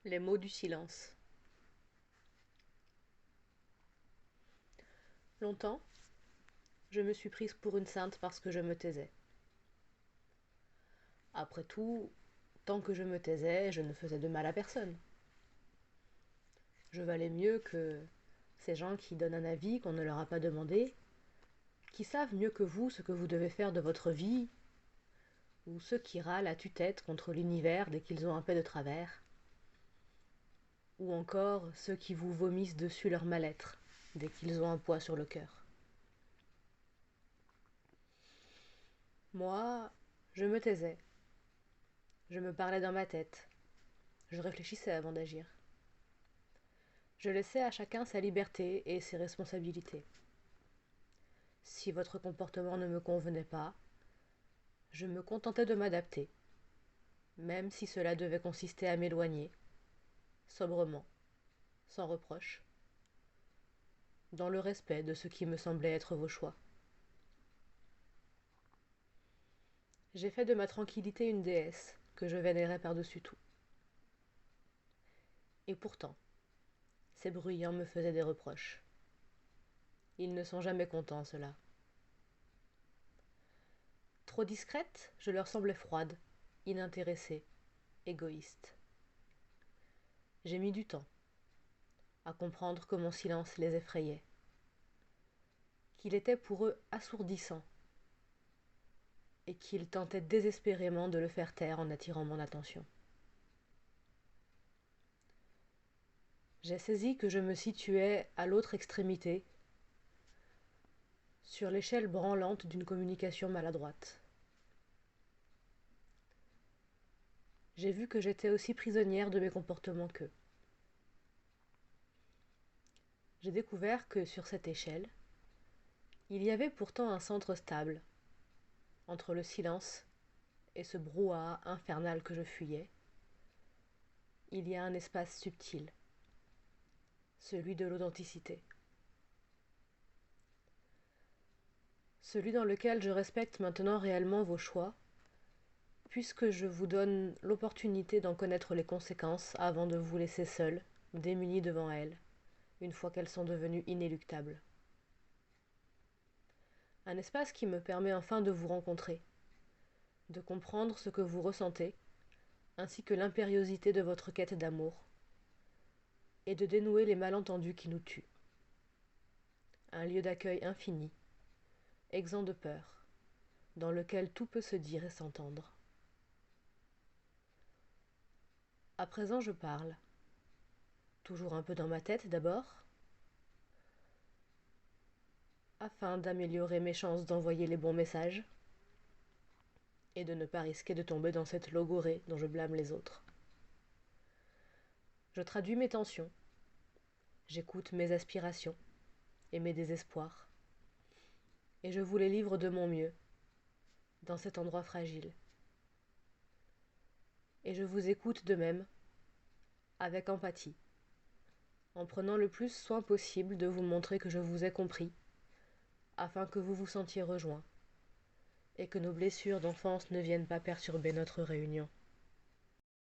Les mots du silence. Longtemps, je me suis prise pour une sainte parce que je me taisais. Après tout, tant que je me taisais, je ne faisais de mal à personne. Je valais mieux que ces gens qui donnent un avis qu'on ne leur a pas demandé, qui savent mieux que vous ce que vous devez faire de votre vie, ou ceux qui râlent à tue-tête contre l'univers dès qu'ils ont un peu de travers, ou encore ceux qui vous vomissent dessus leur mal-être dès qu'ils ont un poids sur le cœur. Moi, je me taisais. Je me parlais dans ma tête. Je réfléchissais avant d'agir. Je laissais à chacun sa liberté et ses responsabilités. Si votre comportement ne me convenait pas, je me contentais de m'adapter, même si cela devait consister à m'éloigner, sobrement, sans reproche, dans le respect de ce qui me semblait être vos choix. J'ai fait de ma tranquillité une déesse que je vénérais par-dessus tout. Et pourtant, ces bruyants me faisaient des reproches. Ils ne sont jamais contents, ceux-là. Trop discrète, je leur semblais froide, inintéressée, égoïste. J'ai mis du temps à comprendre que mon silence les effrayait, qu'il était pour eux assourdissant, et qu'ils tentaient désespérément de le faire taire en attirant mon attention. J'ai saisi que je me situais à l'autre extrémité, sur l'échelle branlante d'une communication maladroite. J'ai vu que j'étais aussi prisonnière de mes comportements qu'eux. J'ai découvert que sur cette échelle, il y avait pourtant un centre stable, entre le silence et ce brouhaha infernal que je fuyais. Il y a un espace subtil, celui de l'authenticité. Celui dans lequel je respecte maintenant réellement vos choix, puisque je vous donne l'opportunité d'en connaître les conséquences avant de vous laisser seul, démunis devant elles, une fois qu'elles sont devenues inéluctables. Un espace qui me permet enfin de vous rencontrer, de comprendre ce que vous ressentez, ainsi que l'impériosité de votre quête d'amour, et de dénouer les malentendus qui nous tuent. Un lieu d'accueil infini, exempt de peur, dans lequel tout peut se dire et s'entendre. À présent je parle, toujours un peu dans ma tête d'abord, afin d'améliorer mes chances d'envoyer les bons messages, et de ne pas risquer de tomber dans cette logorée dont je blâme les autres. Je traduis mes tensions, j'écoute mes aspirations et mes désespoirs, et je vous les livre de mon mieux, dans cet endroit fragile. Et je vous écoute de même, avec empathie, en prenant le plus soin possible de vous montrer que je vous ai compris, afin que vous vous sentiez rejoints, et que nos blessures d'enfance ne viennent pas perturber notre réunion.